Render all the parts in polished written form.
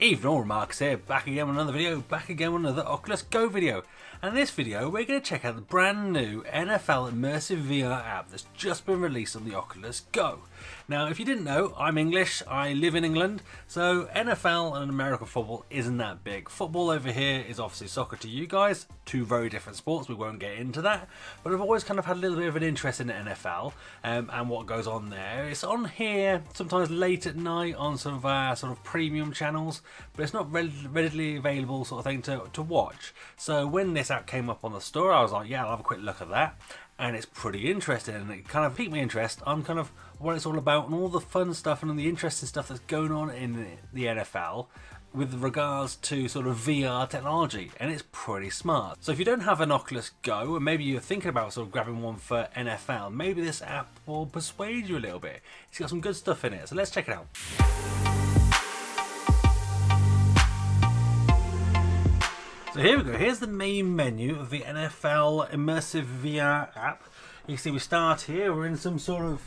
Evening all, Marcus here, back again with another video, back again with another Oculus Go video. And in this video we're going to check out the brand new NFL Immersive VR app that's just been released on the Oculus Go. Now if you didn't know, I'm English, I live in England, so NFL and American football isn't that big. Football over here is obviously soccer to you guys, two very different sports, we won't get into that. But I've always kind of had a little bit of an interest in the NFL and what goes on there. It's on here sometimes late at night on some of our sort of premium channels, but it's not readily available sort of thing to watch. So when this app came up on the store, I was like, yeah, I'll have a quick look at that. And it's pretty interesting, and it kind of piqued my interest on kind of what it's all about and all the fun stuff and the interesting stuff that's going on in the NFL with regards to sort of VR technology, and it's pretty smart. So if you don't have an Oculus Go, and maybe you're thinking about sort of grabbing one for NFL, maybe this app will persuade you a little bit. It's got some good stuff in it, so let's check it out. So here we go, here's the main menu of the NFL Immersive VR app. You can see we start here, we're in some sort of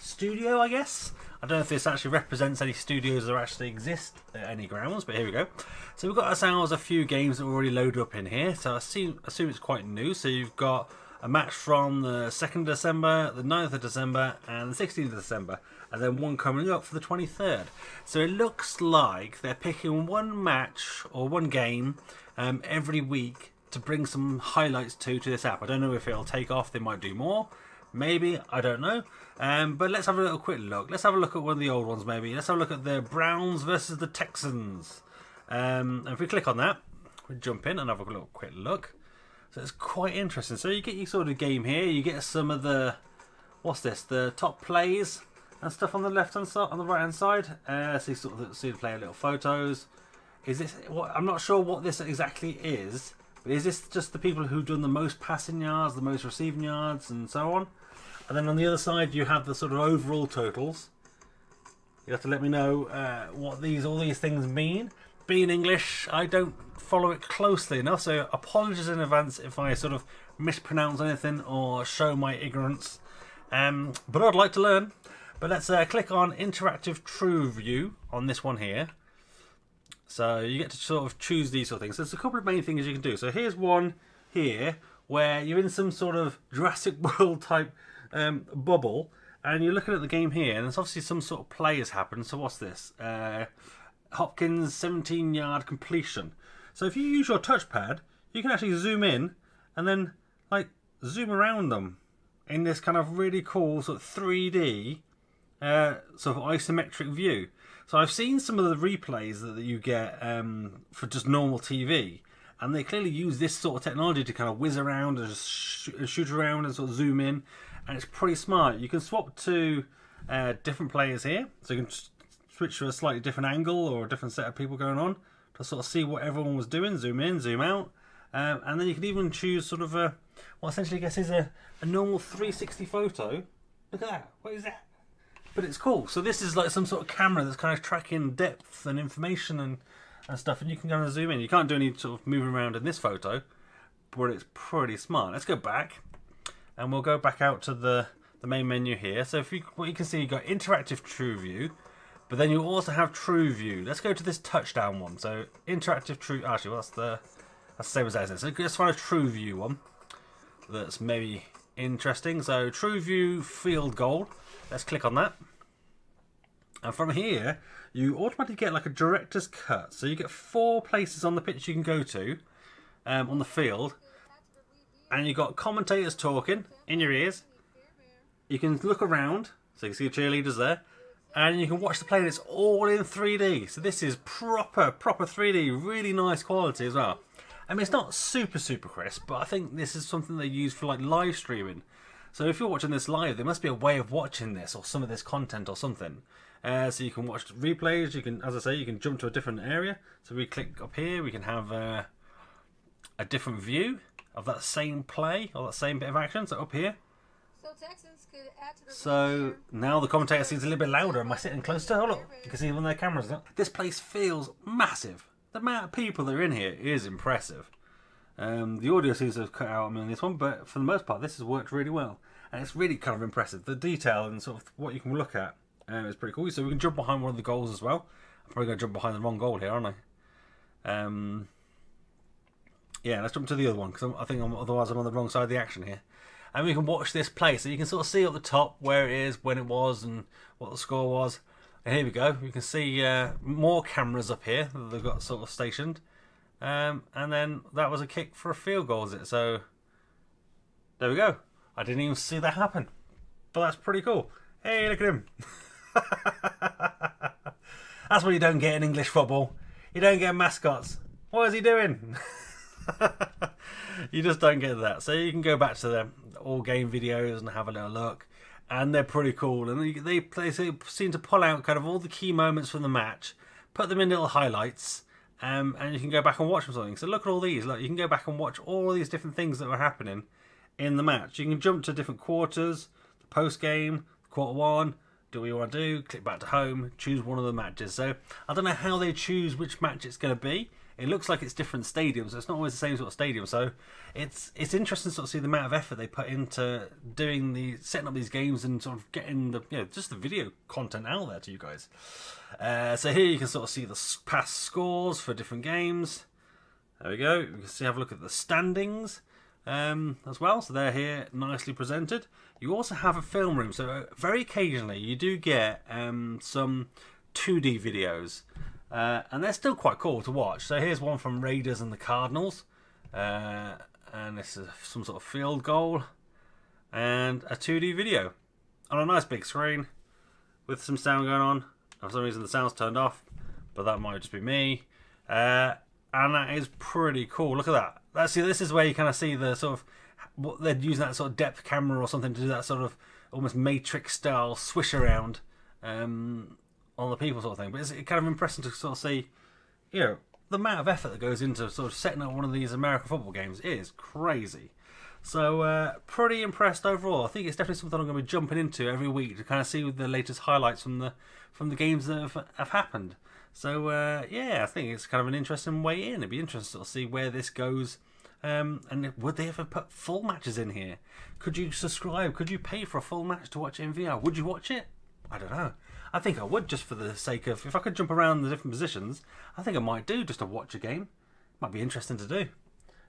studio, I guess. I don't know if this actually represents any studios that actually exist at any grounds, but here we go. So we've got ourselves a few games that are already loaded up in here, so I assume it's quite new. So you've got a match from the 2nd of December, the 9th of December, and the 16th of December, and then one coming up for the 23rd. So it looks like they're picking one match or one game every week to bring some highlights to this app. I don't know if it'll take off, they might do more, maybe, I don't know. But let's have a little quick look. Let's have a look at one of the old ones maybe. Let's have a look at the Browns versus the Texans. And if we click on that, we jump in and have a little quick look. So it's quite interesting. So you get your sort of game here, you get some of the, what's this, the top plays and stuff on the left hand side, on the right hand side. So you sort of see the player little photos. Is this, I'm not sure what this exactly is, but is this just the people who've done the most passing yards, the most receiving yards, and so on? And then on the other side, you have the sort of overall totals. You have to let me know what all these things mean. Being English, I don't follow it closely enough, so apologies in advance if I sort of mispronounce anything or show my ignorance. But I'd like to learn. But let's click on Interactive Trueview on this one here. So you get to sort of choose these sort of things. So there's a couple of main things you can do. So here's one here where you're in some sort of Jurassic World type bubble, and you're looking at the game here, and there's obviously some sort of play has happened. So what's this? Hopkins 17-yard completion. So if you use your touchpad, you can actually zoom in and then like zoom around them in this kind of really cool sort of 3D sort of isometric view. So I've seen some of the replays that you get for just normal TV, and they clearly use this sort of technology to kind of whiz around and just shoot around and sort of zoom in, and it's pretty smart. You can swap to different players here, so you can switch to a slightly different angle or a different set of people going on to sort of see what everyone was doing, zoom in, zoom out, and then you can even choose sort of a, what essentially I guess is a normal 360 photo. Look at that, what is that? But it's cool. So this is like some sort of camera that's kind of tracking depth and information and stuff, and you can kind of zoom in. You can't do any sort of moving around in this photo, but it's pretty smart. Let's go back, and we'll go back out to the main menu here. So if what you can see, you've got Interactive Trueview, but then you also have Trueview. Let's go to this touchdown one. So Interactive True, actually, well, that's the same as that, isn't it? So let's find a Trueview one that's maybe interesting. So Trueview field goal. Let's click on that. And from here, you automatically get like a director's cut. So you get 4 places on the pitch you can go to on the field. And you've got commentators talking in your ears. You can look around, so you can see the cheerleaders there. And you can watch the play, and it's all in 3D. So this is proper 3D, really nice quality as well. I mean, it's not super crisp, but I think this is something they use for like live streaming. So if you're watching this live, there must be a way of watching this or some of this content or something. So you can watch replays, you can, as I say, you can jump to a different area. So we click up here, we can have a different view of that same play or that same bit of action. So up here. So Texans could add to the So now the commentator seems a little bit louder. Am I sitting close to? Oh look, you can see when their cameras up. This place feels massive. The amount of people that are in here is impressive. The audio seems to have cut out on this one, but for the most part, this has worked really well, and it's really kind of impressive. The detail and sort of what you can look at is pretty cool. So we can jump behind one of the goals as well. I'm probably going to jump behind the wrong goal here, aren't I? Yeah, let's jump to the other one, because I think otherwise I'm on the wrong side of the action here. And we can watch this play, so you can sort of see at the top where it is, when it was, and what the score was. And here we go. You can see more cameras up here that they've got sort of stationed. And then that was a kick for a field goal, is it? So there we go. I didn't even see that happen, but that's pretty cool. Hey, look at him. That's what you don't get in English football. You don't get mascots. What is he doing? You just don't get that. So you can go back to the all game videos and have a little look, and they're pretty cool. And they seem to pull out kind of all the key moments from the match, put them in little highlights, and you can go back and watch them something. So look at all these. Look, you can go back and watch all these different things that were happening in the match. You can jump to different quarters, the post game, quarter one. Do what you want to do, click back to home, choose one of the matches. So I don't know how they choose which match it's going to be. It looks like it's different stadiums. It's not always the same sort of stadium. So it's interesting to sort of see the amount of effort they put into setting up these games and sort of getting just the video content out there to you guys. So here you can sort of see the past scores for different games. There we go. You can have a look at the standings as well. So they're here nicely presented. You also have a film room. So very occasionally you do get some 2D videos. And they're still quite cool to watch. So here's one from Raiders and the Cardinals. And this is some sort of field goal. And a 2D video on a nice big screen with some sound going on. For some reason the sound's turned off, but that might just be me. And that is pretty cool. Look at that. See, this is where you kind of see the sort of what they're using, that sort of depth camera or something to do that sort of almost Matrix style swish around on the people sort of thing. But it's kind of impressive to sort of see, the amount of effort that goes into sort of setting up one of these American football games is crazy. So pretty impressed overall. I think it's definitely something I'm going to be jumping into every week to kind of see the latest highlights from the games that have happened. So yeah, I think it's kind of an interesting way in. It'd be interesting to see where this goes. And would they ever put full matches in here? Could you subscribe? Could you pay for a full match to watch it in VR? Would you watch it? I don't know. I think I would, just for the sake of, if I could jump around the different positions, I think I might do just to watch a game. Might be interesting to do.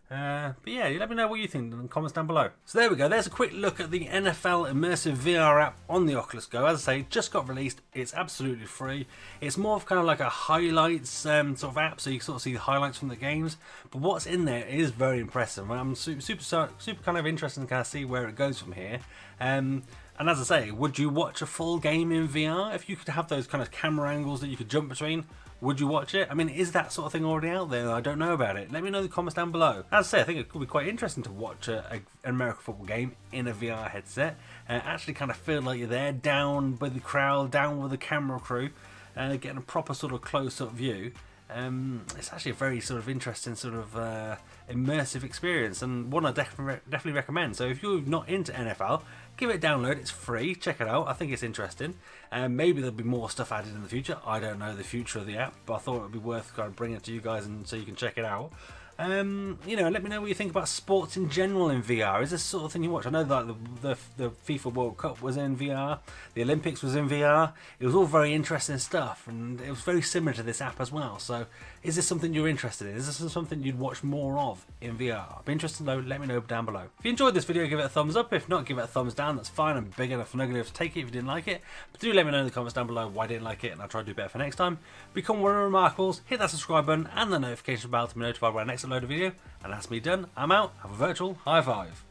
But yeah, let me know what you think in the comments down below. So there we go, there's a quick look at the NFL Immersive VR app on the Oculus Go. As I say, just got released, it's absolutely free. It's more of kind of like a highlights sort of app, so you can sort of see the highlights from the games. But what's in there is very impressive. I'm super kind of interested to kind of see where it goes from here. And as I say, would you watch a full game in VR? If you could have those kind of camera angles that you could jump between, would you watch it? I mean, is that sort of thing already out there? I don't know about it. Let me know in the comments down below. As I say, I think it could be quite interesting to watch an American football game in a VR headset. Actually kind of feel like you're there, down with the crowd, down with the camera crew, getting a proper sort of close-up view. It's actually a very sort of interesting sort of immersive experience, and one I definitely recommend. So if you're not into NFL, give it a download. It's free. Check it out. I think it's interesting. Maybe there'll be more stuff added in the future. I don't know the future of the app, but I thought it would be worth kind of bringing it to you guys and so you can check it out. Let me know what you think about sports in general in VR. Is this sort of thing you watch? I know that the FIFA World Cup was in VR, the Olympics was in VR. It was all very interesting stuff, and it was very similar to this app as well. So, is this something you're interested in? Is this something you'd watch more of in VR? I'd be interested to know. Let me know down below. If you enjoyed this video, give it a thumbs up. If not, give it a thumbs down. That's fine. I'm big enough and ugly enough to take it if you didn't like it. But do let me know in the comments down below why I didn't like it, and I'll try to do better for next time. Become one of the Remarkables. Hit that subscribe button and the notification bell to be notified when I next upload a video. And that's me done. I'm out. Have a virtual high five.